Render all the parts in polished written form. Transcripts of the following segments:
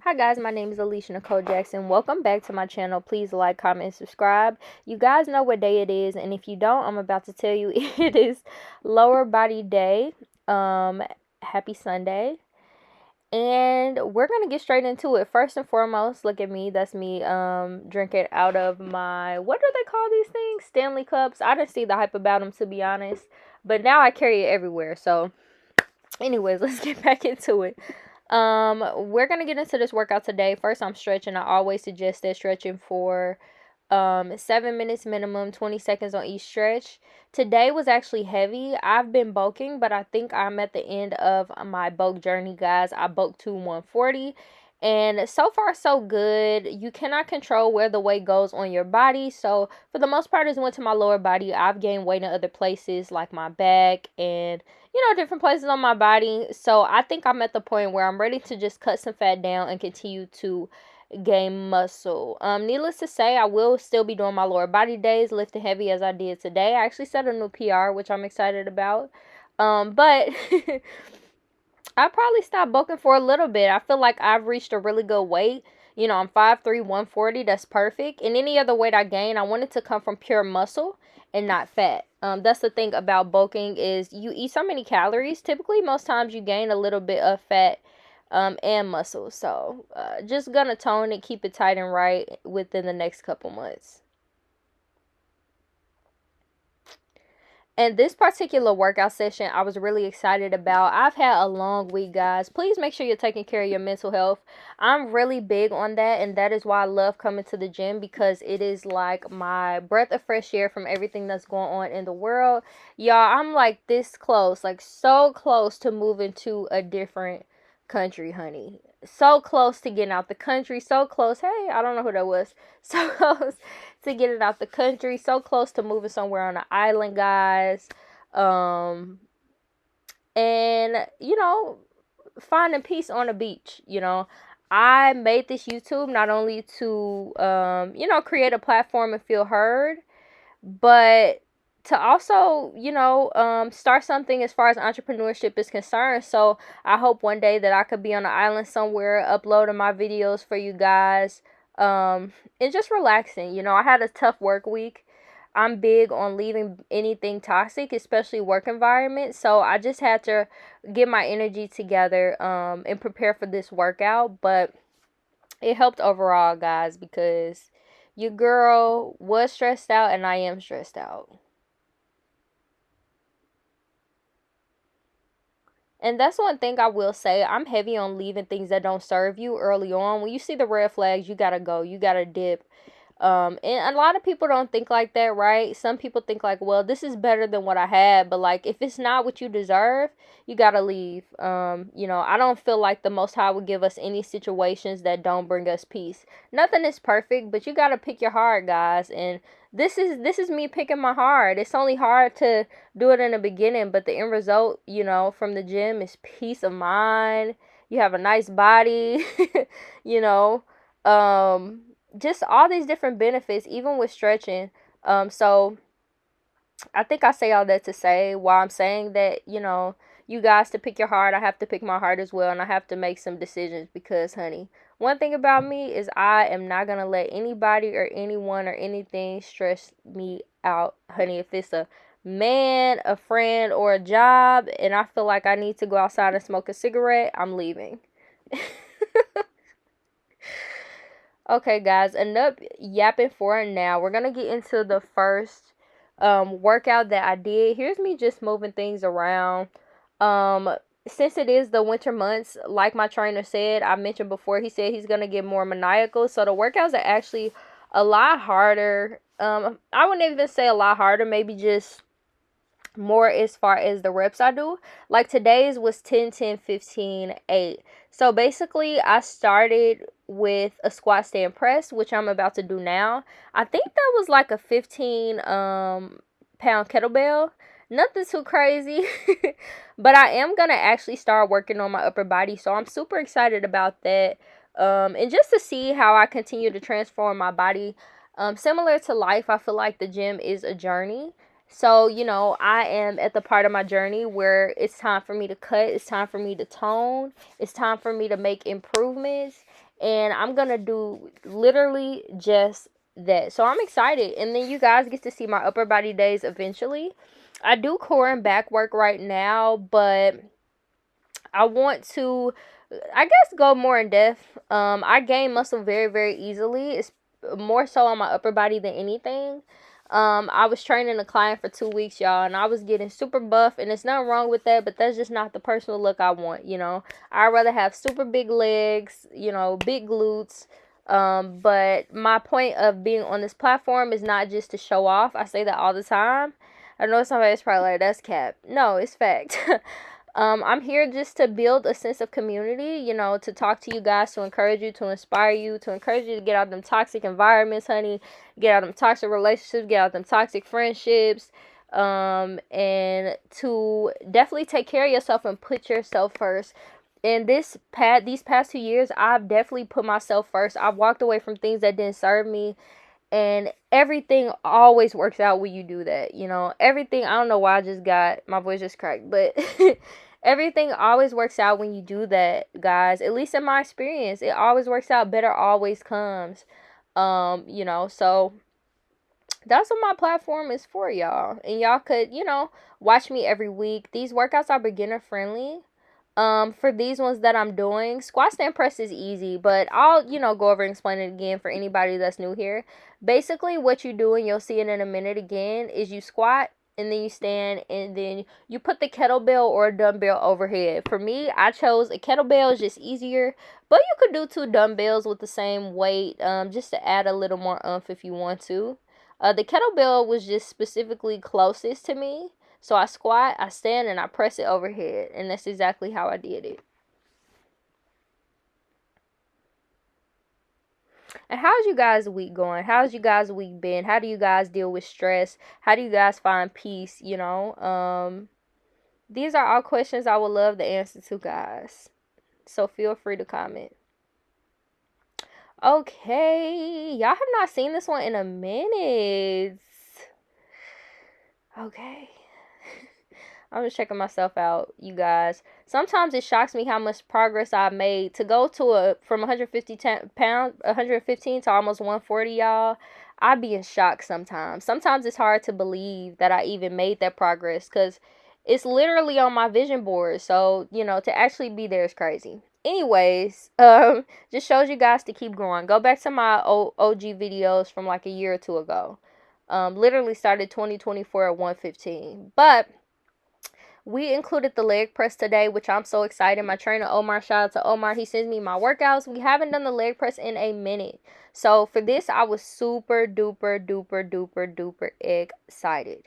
Hi guys, my name is Alisha Nicole Jackson. Welcome back to my channel. Please like, comment, and subscribe. You guys know what day it is, and if you don't, I'm about to tell you it is lower body day. Happy Sunday. And we're gonna get straight into it. First and foremost, look at me. That's me drinking out of my, what do they call these things? Stanley cups. I didn't see the hype about them, to be honest. But now I carry it everywhere. So anyways, let's get back into it. We're gonna get into this workout today. First, I'm stretching. I always suggest that stretching for 7 minutes minimum, 20 seconds on each stretch. Today was actually heavy. I've been bulking, but I think I'm at the end of my bulk journey, guys. I bulked to 140, and so far so good. You cannot control where the weight goes on your body, so for the most part, it went to my lower body. I've gained weight in other places like my back and different places on my body. So I think I'm at the point where I'm ready to just cut some fat down and continue to gain muscle. Needless to say, I will still be doing my lower body days, lifting heavy as I did today. I actually set a new PR, which I'm excited about. But I'll probably stop bulking for a little bit. I feel like I've reached a really good weight. I'm 5'3", 140. That's perfect. And any other weight I gain, I want it to come from pure muscle and not fat. That's the thing about bulking is you eat so many calories. Typically, most times you gain a little bit of fat and muscle. So just gonna tone it, keep it tight and right within the next couple months. And this particular workout session, I was really excited about. I've had a long week, guys. Please make sure you're taking care of your mental health. I'm really big on that, and that is why I love coming to the gym, because it is like my breath of fresh air from everything that's going on in the world. Y'all, I'm like this close, like so close to moving to a different country, honey. So close to getting out the country. So close. Hey, I don't know who that was. So close to getting out the country. So close to moving somewhere on an island, guys. And finding peace on the beach. I made this YouTube not only to create a platform and feel heard, but to also, start something as far as entrepreneurship is concerned. So I hope one day that I could be on an island somewhere uploading my videos for you guys. And just relaxing. I had a tough work week. I'm big on leaving anything toxic, especially work environment. So I just had to get my energy together and prepare for this workout. But it helped overall, guys, because your girl was stressed out and I am stressed out. And that's one thing I will say. I'm heavy on leaving things that don't serve you early on. When you see the red flags, you gotta go. You gotta dip. And a lot of people don't think like that, right? Some people think like, well, this is better than what I had, but like if it's not what you deserve, you gotta leave. I don't feel like the Most High would give us any situations that don't bring us peace. Nothing is perfect, but you gotta pick your heart, guys. And this is me picking my heart. It's only hard to do it in the beginning, but the end result, from the gym is peace of mind. You have a nice body, you know. Just all these different benefits, even with stretching. So I think I say all that to say, while I'm saying that, you guys to pick your heart, I have to pick my heart as well, and I have to make some decisions because, honey, one thing about me is I am not going to let anybody or anyone or anything stress me out, honey. If it's a man, a friend, or a job, and I feel like I need to go outside and smoke a cigarette, I'm leaving. Okay, guys, enough yapping for now. We're going to get into the first workout that I did. Here's me just moving things around. Since it is the winter months, like my trainer said, I mentioned before, he said he's going to get more maniacal. So the workouts are actually a lot harder. I wouldn't even say a lot harder, maybe just more as far as the reps I do. Like today's was 10, 10, 15, 8. So basically I started with a squat stand press, which I'm about to do now. I think that was like a 15 pound kettlebell. Nothing too crazy. But I am gonna actually start working on my upper body, so I'm super excited about that. And just to see how I continue to transform my body. Similar to life, I feel like the gym is a journey. So, I am at the part of my journey where it's time for me to cut. It's time for me to tone. It's time for me to make improvements. and I'm gonna do literally just that. So I'm excited. And then you guys get to see my upper body days eventually. I do core and back work right now, but I want to, I guess, go more in depth. I gain muscle very, very easily. It's more so on my upper body than anything. I was training a client for 2 weeks, y'all, and I was getting super buff, and there's nothing wrong with that, but that's just not the personal look I want, you know. I'd rather have super big legs, you know, big glutes. But my point of being on this platform is not just to show off. I say that all the time. I know somebody's probably like, that's cap. No, it's fact. I'm here just to build a sense of community, you know, to talk to you guys, to encourage you, to inspire you, to encourage you to get out of them toxic environments, honey, get out of them toxic relationships, get out of them toxic friendships, and to definitely take care of yourself and put yourself first. In these past 2 years, I've definitely put myself first. I've walked away from things that didn't serve me, and everything always works out when you do that, you know. Everything, I don't know why I just got my voice just cracked, but everything always works out when you do that, guys. At least in my experience, it always works out. Better always comes. You know, so that's what my platform is for, y'all. And y'all could, you know, watch me every week. These workouts are beginner friendly. For these ones that I'm doing, squat, stand, press is easy, but I'll, you know, go over and explain it again for anybody that's new here. Basically, what you do, and you'll see it in a minute again, is you squat, and then you stand, and then you put the kettlebell or a dumbbell overhead. For me, I chose a kettlebell. It's just easier, but you could do 2 dumbbells with the same weight, just to add a little more oomph if you want to. The kettlebell was just specifically closest to me. So I squat, I stand, and I press it overhead. And that's exactly how I did it. And how's you guys' week going? How's you guys' week been? How do you guys deal with stress? How do you guys find peace, you know? These are all questions I would love the answer to, guys. So feel free to comment. Okay. Y'all have not seen this one in a minute. Okay. I'm just checking myself out, you guys. Sometimes it shocks me how much progress I've made to go to from 115 to almost 140, y'all. I be in shock sometimes. Sometimes it's hard to believe that I even made that progress because it's literally on my vision board. So, you know, to actually be there is crazy. Anyways, just shows you guys to keep growing. Go back to my OG videos from like a year or two ago. Literally started 2024 at 115. But we included the leg press today, which I'm so excited. My trainer Omar, shout out to Omar, he sends me my workouts. We haven't done the leg press in a minute. So for this, I was super duper duper duper duper excited.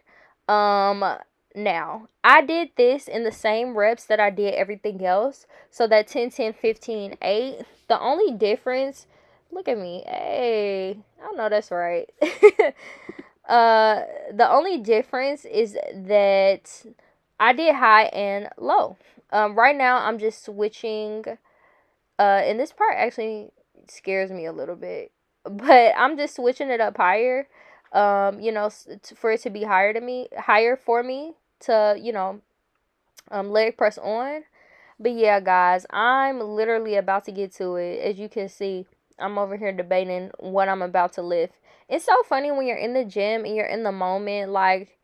Now, I did this in the same reps that I did everything else. So that 10 10 15 8. The only difference, look at me. Hey, I know that's right. The only difference is that I did high and low. Right now I'm just switching. And this part actually scares me a little bit, but I'm just switching it up higher. You know, for it to be higher for me to, you know, leg press on. But yeah, guys, I'm literally about to get to it. As you can see, I'm over here debating what I'm about to lift. It's so funny when you're in the gym and you're in the moment, like,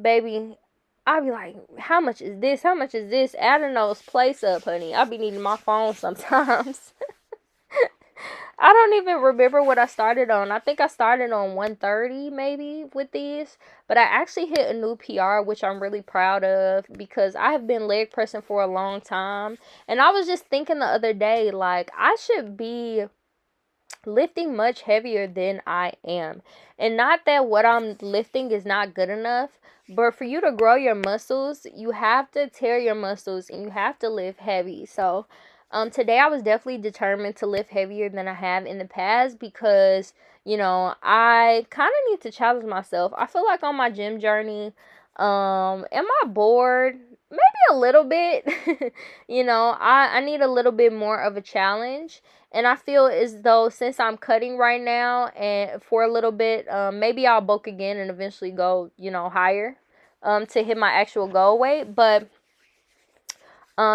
baby, I'll be like, how much is this? How much is this? Adding those plates up, honey. I'll be needing my phone sometimes. I don't even remember what I started on. I think I started on 130 maybe with these. But I actually hit a new PR, which I'm really proud of because I have been leg pressing for a long time. And I was just thinking the other day, like, I should be lifting much heavier than I am. And not that what I'm lifting is not good enough, but for you to grow your muscles, you have to tear your muscles and you have to lift heavy. So, today I was definitely determined to lift heavier than I have in the past because, you know, I kind of need to challenge myself. I feel like on my gym journey, am I bored? Maybe a little bit. You know, I need a little bit more of a challenge. And I feel as though since I'm cutting right now and for a little bit, maybe I'll bulk again and eventually go, you know, higher, to hit my actual goal weight. But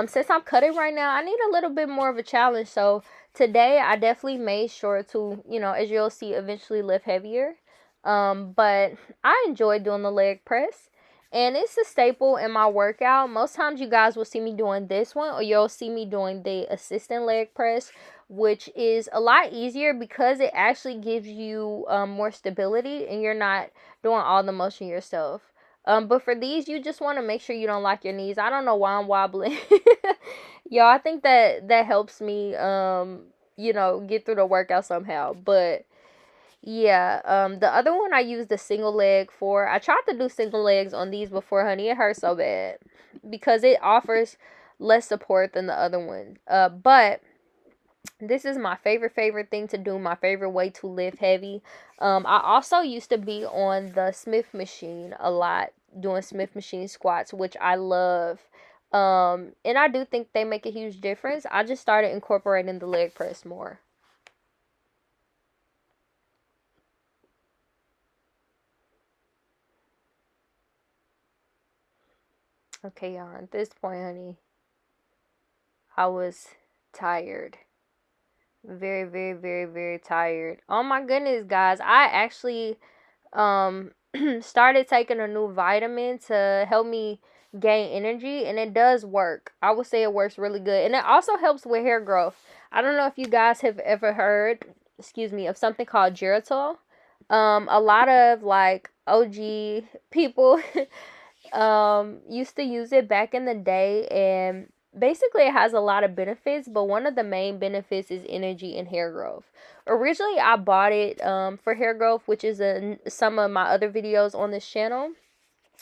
since I'm cutting right now, I need a little bit more of a challenge. So Today, I definitely made sure to, as you'll see, eventually lift heavier. But I enjoy doing the leg press. And it's a staple in my workout. Most times you guys will see me doing this one, or you'll see me doing the assistant leg press, which is a lot easier because it actually gives you more stability and you're not doing all the motion yourself. But for these, you just want to make sure you don't lock your knees. I don't know why I'm wobbling. Yo, I think that helps me, get through the workout somehow. But yeah, the other one I used the single leg for. I tried to do single legs on these before, honey. It hurt so bad because it offers less support than the other one. But this is my favorite thing to do, my favorite way to lift heavy. I also used to be on the Smith machine a lot, doing Smith machine squats, which I love. And I do think they make a huge difference. I just started incorporating the leg press more. Okay, y'all, at this point, honey, I was tired. Very tired. Oh my goodness, guys. I actually um started taking a new vitamin to help me gain energy, and it does work. I would say it works really good. And it also helps with hair growth. I don't know if you guys have ever heard, excuse me, of something called geritol. A lot of like OG people used to use it back in the day, and basically it has a lot of benefits, but one of the main benefits is energy and hair growth. Originally I bought it for hair growth, which is in some of my other videos on this channel,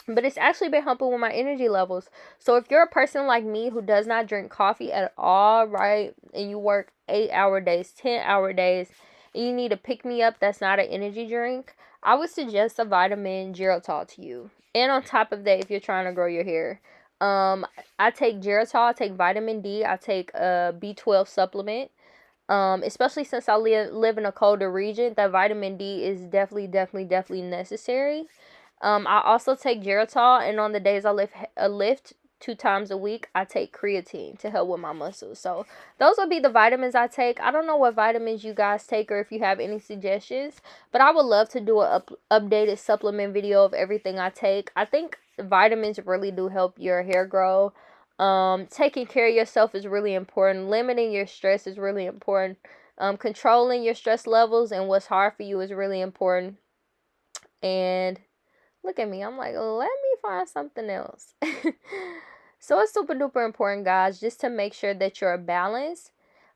but it's actually been helping with my energy levels. So if you're a person like me who does not drink coffee at all, right, and you work 8-hour days, 10-hour days, and you need to pick me up that's not an energy drink, I would suggest a vitamin geritol to you. And on top of that, if you're trying to grow your hair, I take geritol, I take vitamin D, I take a B12 supplement. Especially since I live in a colder region, that vitamin D is definitely necessary. I also take geritol, and on the days I lift 2 times a week, I take creatine to help with my muscles. So those would be the vitamins I take. I don't know what vitamins you guys take or if you have any suggestions, but I would love to do a updated supplement video of everything I take. I think vitamins really do help your hair grow. Taking care of yourself is really important. Limiting your stress is really important. Controlling your stress levels and what's hard for you is really important. And look at me. I'm like, let me find something else. So it's super duper important, guys, just to make sure that you're balanced.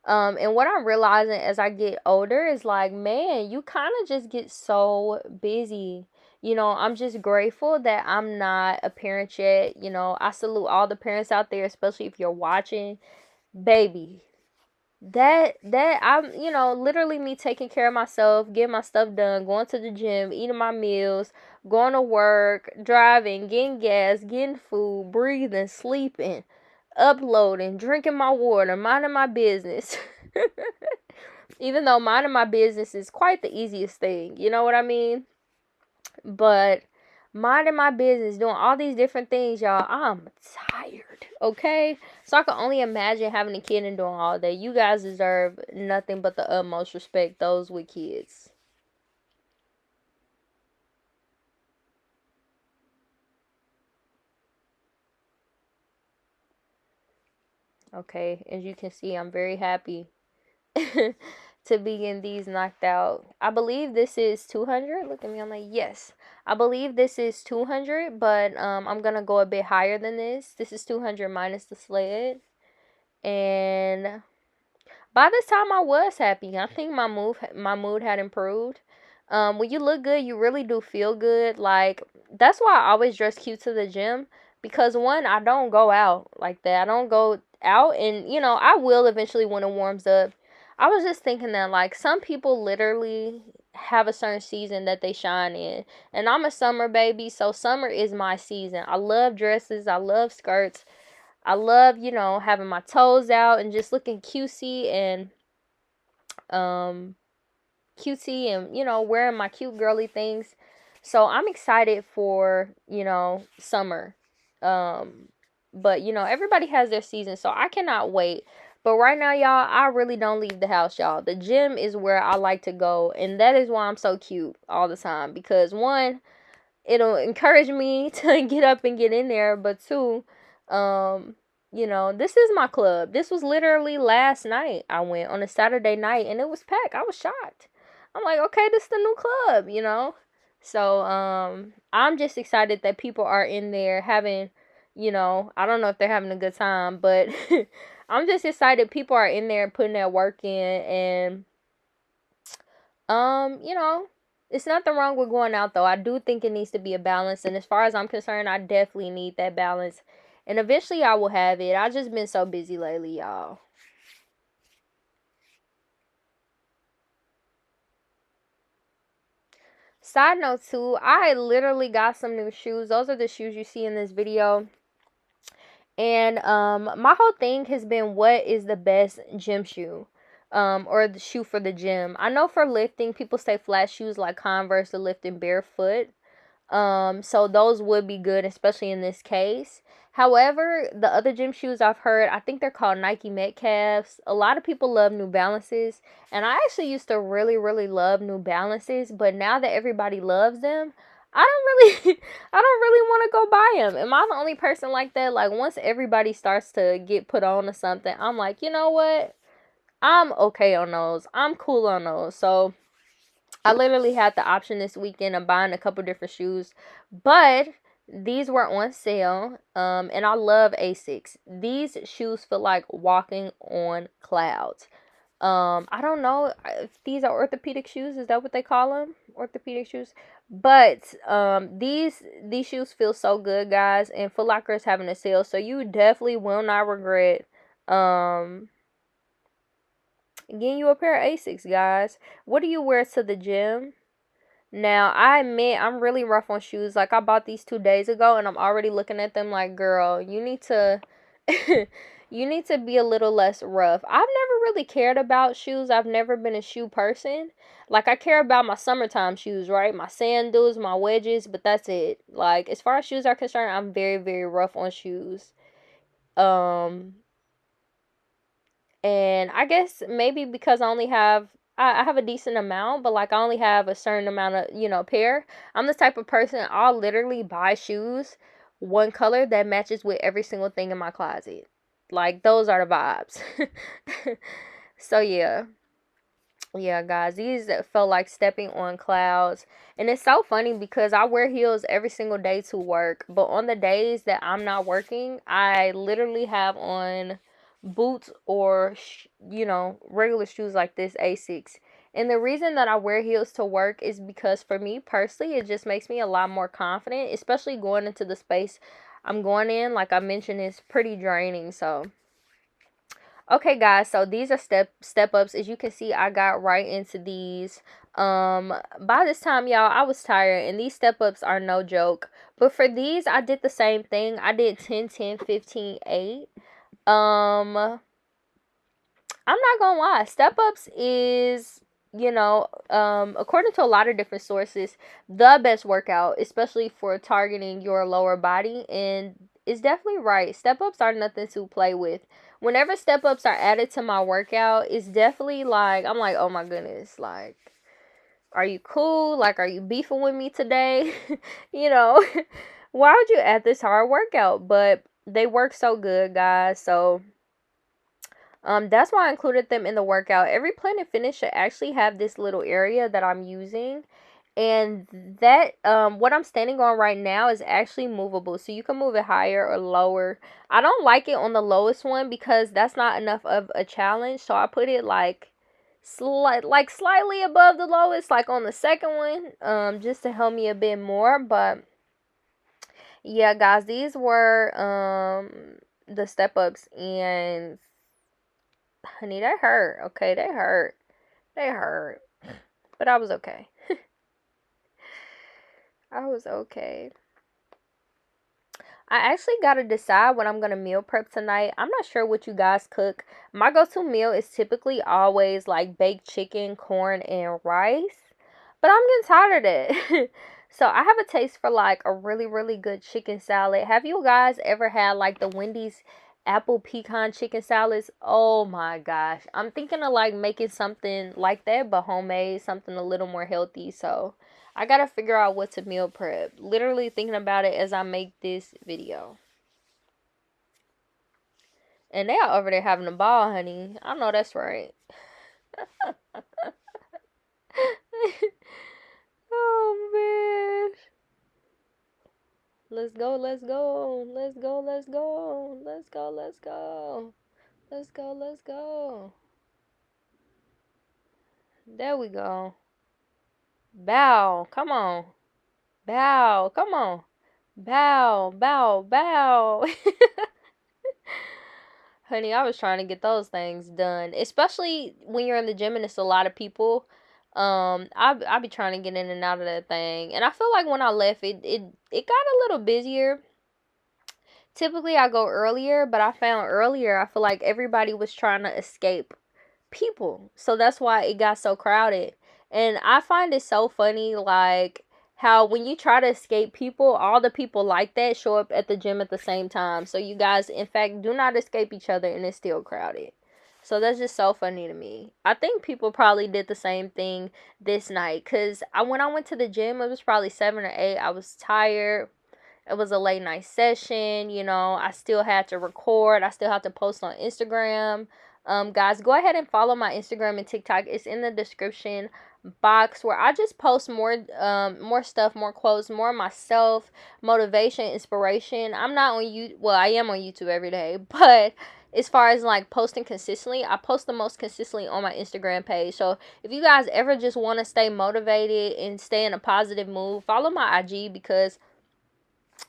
And what I'm realizing as I get older is like, man, you kind of just get so busy. I'm just grateful that I'm not a parent yet. I salute all the parents out there, especially if you're watching. Baby, that I'm literally me taking care of myself, getting my stuff done, going to the gym, eating my meals, going to work, driving, getting gas, getting food, breathing, sleeping, uploading, drinking my water, minding my business. Even though minding my business is quite the easiest thing, you know what I mean? But minding my business, doing all these different things, y'all, I'm tired, okay? So I can only imagine having a kid and doing all that. You guys deserve nothing but the utmost respect, those with kids. Okay, as you can see, I'm very happy to be getting these knocked out. I believe this is 200. Look at me, I'm like, yes. I believe this is 200, but I'm going to go a bit higher than this. This is 200 minus the sled. And by this time I was happy. I think my mood had improved. When you look good, you really do feel good. Like, that's why I always dress cute to the gym, because one, I don't go out like that. I don't go out, and I will eventually when it warms up. I was just thinking that like some people literally have a certain season that they shine in. And I'm a summer baby, so summer is my season. I love dresses, I love skirts. I love, having my toes out and just looking cutesy and um wearing my cute girly things. So I'm excited for, summer. But everybody has their season, so I cannot wait. But right now, y'all, I really don't leave the house, y'all. The gym is where I like to go, and that is why I'm so cute all the time. Because one, it'll encourage me to get up and get in there, but two, this is my club. This was literally last night. I went on a Saturday night, and it was packed. I was shocked. I'm like, okay, this is the new club. So I'm just excited that people are in there having, I don't know if they're having a good time, but I'm just excited people are in there putting that work in. And it's nothing wrong with going out, though. I do think it needs to be a balance, and as far as I'm concerned, I definitely need that balance, and eventually I will have it. I just been so busy lately, y'all. Side note too, I literally got some new shoes. Those are the shoes you see in this video. And my whole thing has been, what is the best gym shoe? Or the shoe for the gym. I know for lifting, people say flat shoes like Converse are lifting barefoot. So those would be good, especially in this case. However, the other gym shoes I've heard, I think they're called Nike Metcalfs. A lot of people love New Balances, and I actually used to really, really love New Balances, but now that everybody loves them, I don't really, I don't really want to go buy them. Am I the only person like that? Like, once everybody starts to get put on or something, I'm like, you know what? I'm okay on those. I'm cool on those. So I literally had the option this weekend of buying a couple different shoes, but these were on sale. And I love Asics. These shoes feel like walking on clouds. I don't know if these are orthopedic shoes. Is that what they call them? Orthopedic shoes. But these shoes feel so good, guys. And Foot Locker is having a sale, so you definitely will not regret getting you a pair of Asics, guys. What do you wear to the gym? Now, I admit I'm really rough on shoes. Like, I bought these 2 days ago, and I'm already looking at them like, girl, you need to you need to be a little less rough. I've never really cared about shoes. I've never been a shoe person. Like, I care about my summertime shoes, right? My sandals, my wedges, but that's it. Like, as far as shoes are concerned, I'm very, very rough on shoes. Um and I guess maybe because I have a decent amount, but like I only have a certain amount of, pair. I'm the type of person, I'll literally buy shoes one color that matches with every single thing in my closet. Like, those are the vibes. So yeah. Yeah, guys, these felt like stepping on clouds. And it's so funny because I wear heels every single day to work, but on the days that I'm not working, I literally have on boots or regular shoes like this, Asics. And the reason that I wear heels to work is because for me personally, it just makes me a lot more confident, especially going into the space I'm going in. Like I mentioned, it's pretty draining. So okay, guys, so these are step ups. As you can see, I got right into these. By this time, y'all, I was tired, and these step ups are no joke. But for these, I did the same thing. I did 10, 10, 15, 8. I'm not gonna lie, step ups is, according to a lot of different sources, the best workout, especially for targeting your lower body. And it's definitely right. Step ups are nothing to play with. Whenever step ups are added to my workout, it's definitely like, I'm like, oh my goodness, like, are you cool? Like, are you beefing with me today? you know, why would you add this hard workout? But they work so good, guys. So that's why I included them in the workout. Every Planet Fitness should actually have this little area that I'm using. And that, what I'm standing on right now is actually movable. So you can move it higher or lower. I don't like it on the lowest one because that's not enough of a challenge. So I put it like slightly above the lowest, like on the second one, just to help me a bit more. But yeah, guys, these were the step ups, and honey, they hurt. Okay, they hurt. They hurt. But I was okay. I was okay. I actually gotta decide what I'm gonna meal prep tonight. I'm not sure what you guys cook. My go-to meal is typically always like baked chicken, corn, and rice. But I'm getting tired of it. So I have a taste for like a really, really good chicken salad. Have you guys ever had like the Wendy's apple pecan chicken salads. Oh my gosh. I'm thinking of like making something like that, but homemade, something a little more healthy. So I gotta figure out what to meal prep. Literally thinking about it as I make this video. And they are over there having a ball, honey. I know that's right. Oh man. Let's go, let's go, let's go, let's go, let's go, let's go, let's go, let's go. There we go. Bow, come on. Bow, come on. Bow, bow, bow. Honey, I was trying to get those things done, especially when you're in the gym and it's a lot of people. I be trying to get in and out of that thing, and I feel like when I left, it got a little busier. Typically, I go earlier, but I found earlier, I feel like everybody was trying to escape people. So that's why it got so crowded. And I find it so funny, like, how when you try to escape people, all the people like that show up at the gym at the same time. So you guys, in fact, do not escape each other and it's still crowded. So that's just so funny to me. I think people probably did the same thing this night. Because when I went to the gym, it was probably 7 or 8. I was tired. It was a late night session, you know. I still had to record. I still had to post on Instagram. Guys, go ahead and follow my Instagram and TikTok. It's in the description box, where I just post more stuff, more quotes, more myself, motivation, inspiration. I'm not on you. Well, I am on YouTube every day, but as far as like posting consistently, I post the most consistently on my Instagram page. So if you guys ever just want to stay motivated and stay in a positive mood, follow my IG, because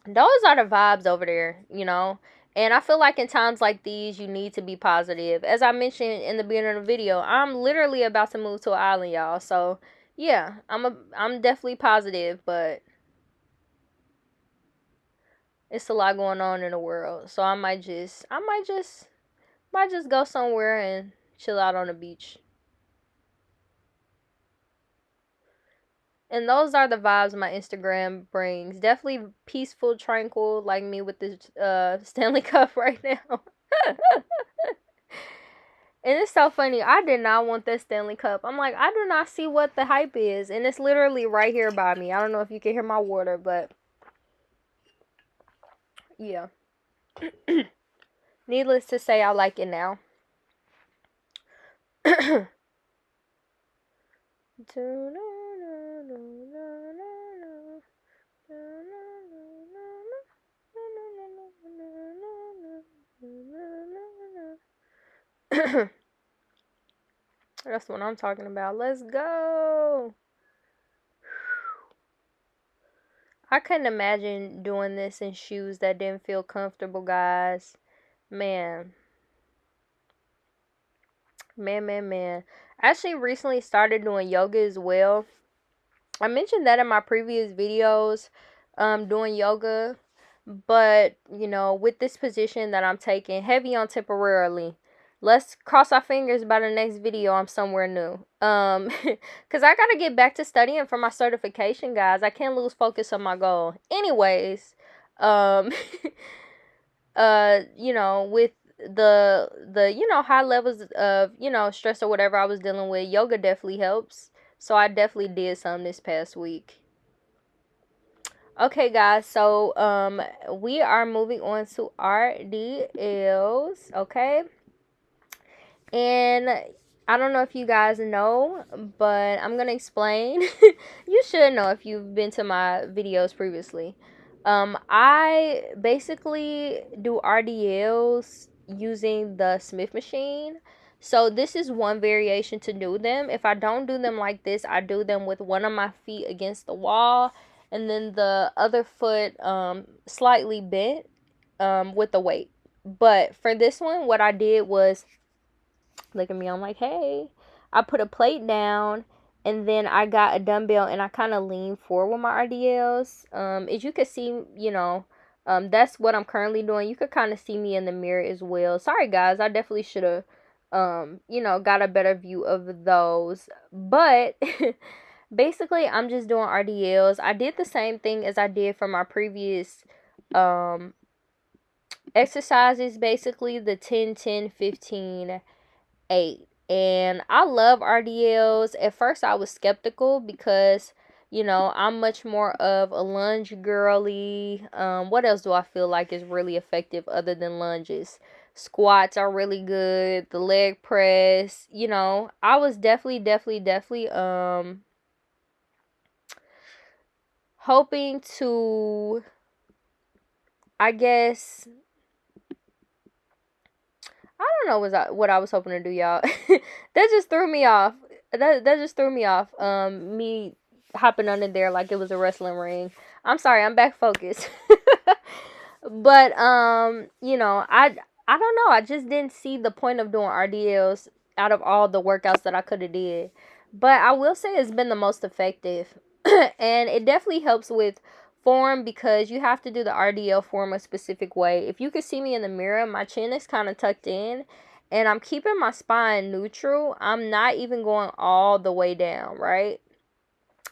those are the vibes over there, you know. And I feel like in times like these, you need to be positive. As I mentioned in the beginning of the video, I'm literally about to move to an island, y'all. So yeah, I'm definitely positive, but it's a lot going on in the world. So I might just go somewhere and chill out on the beach. And those are the vibes my Instagram brings. Definitely peaceful, tranquil, like me with this Stanley Cup right now. And it's so funny. I did not want that Stanley Cup. I'm like, I do not see what the hype is. And it's literally right here by me. I don't know if you can hear my water, but yeah. Needless to say, I like it now. That's what I'm talking about. Let's go. I couldn't imagine doing this in shoes that didn't feel comfortable, guys. Man. Man. I actually recently started doing yoga as well. I mentioned that in my previous videos, doing yoga. But, you know, with this position that I'm taking, heavy on temporarily. Let's cross our fingers by the next video I'm somewhere new. Because I got to get back to studying for my certification, guys. I can't lose focus on my goal. Anyways, um, you know, with the you know, high levels of, you know, stress or whatever I was dealing with, yoga definitely helps. So I definitely did some this past week. Okay, guys, so we are moving on to RDLs, okay? And I don't know if you guys know, but I'm gonna explain. You should know if you've been to my videos previously. I basically do RDLs using the Smith machine. So this is one variation to do them. If I don't do them like this, I do them with one of my feet against the wall and then the other foot slightly bent with the weight. But for this one, what I did was, look at me, I'm like, hey, I put a plate down and then I got a dumbbell and I kind of leaned forward with my RDLs. As you can see, you know, that's what I'm currently doing. You could kind of see me in the mirror as well. Sorry, guys, I definitely should have, you know, got a better view of those. But basically, I'm just doing RDLs. I did the same thing as I did for my previous exercise is basically the 10, 10, 15, 8. And I love RDLs. At first I was skeptical because, I'm much more of a lunge girly. What else do I feel like is really effective other than lunges? Squats are really good. The leg press, I was definitely hoping to, I guess, I don't know what I was hoping to do, y'all. That just threw me off. That just threw me off. Me hopping under there like it was a wrestling ring. I'm sorry, I'm back focused. But I don't know. I just didn't see the point of doing RDLs out of all the workouts that I could have did. But I will say it's been the most effective. And it definitely helps with form because you have to do the RDL form a specific way. If you can see me in the mirror, my chin is kind of tucked in and I'm keeping my spine neutral. I'm not even going all the way down, right?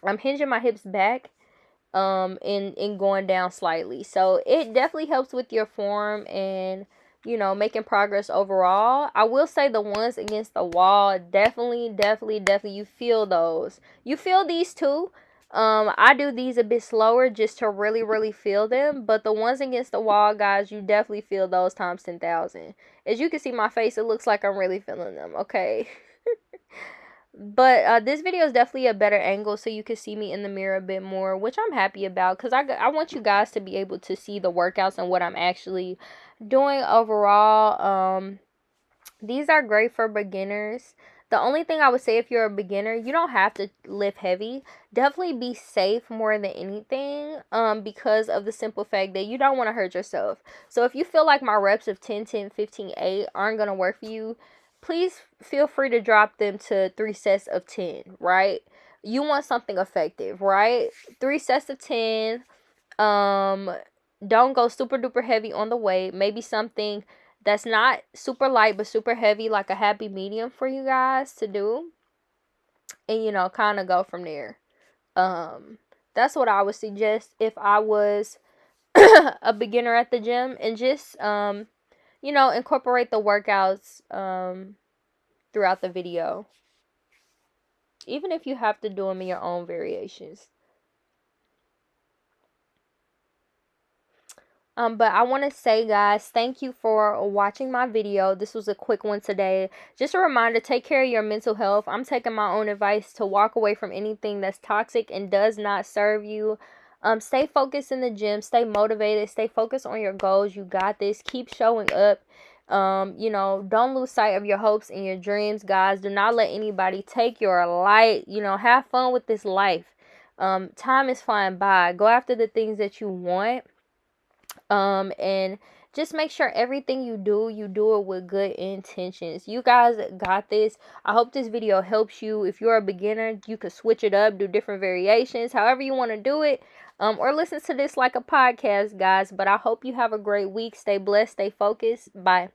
I'm hinging my hips back in going down slightly. So it definitely helps with your form and making progress overall. I will say the ones against the wall, definitely you feel those. You feel these too. I do these a bit slower just to really feel them, but the ones against the wall, guys, you definitely feel those times 10,000. As you can see my face, it looks like I'm really feeling them, okay? But this video is definitely a better angle so you can see me in the mirror a bit more, which I'm happy about because I want you guys to be able to see the workouts and what I'm actually doing overall. These are great for beginners. The only thing I would say, if you're a beginner, you don't have to lift heavy. Definitely be safe more than anything, because of the simple fact that you don't want to hurt yourself. So if you feel like my reps of 10, 10, 15, 8 aren't going to work for you, please feel free to drop them to 3 sets of 10, right? You want something effective, right? 3 sets of 10. Don't go super duper heavy on the weight. Maybe something that's not super light but super heavy, like a happy medium for you guys to do. And kind of go from there. That's what I would suggest if I was a beginner at the gym, and just incorporate the workouts throughout the video, even if you have to do them in your own variations. But I want to say, guys, thank you for watching my video. This was a quick one today. Just a reminder, take care of your mental health. I'm taking my own advice to walk away from anything that's toxic and does not serve you. Stay focused in the gym. Stay motivated. Stay focused on your goals. You got this. Keep showing up. Don't lose sight of your hopes and your dreams, guys. Do not let anybody take your light. Have fun with this life. Time is flying by. Go after the things that you want. And just make sure everything you do it with good intentions. You guys got this. I hope this video helps you. If you're a beginner, you could switch it up, do different variations, however you want to do it, or listen to this like a podcast, guys. But I hope you have a great week. Stay blessed, stay focused. Bye.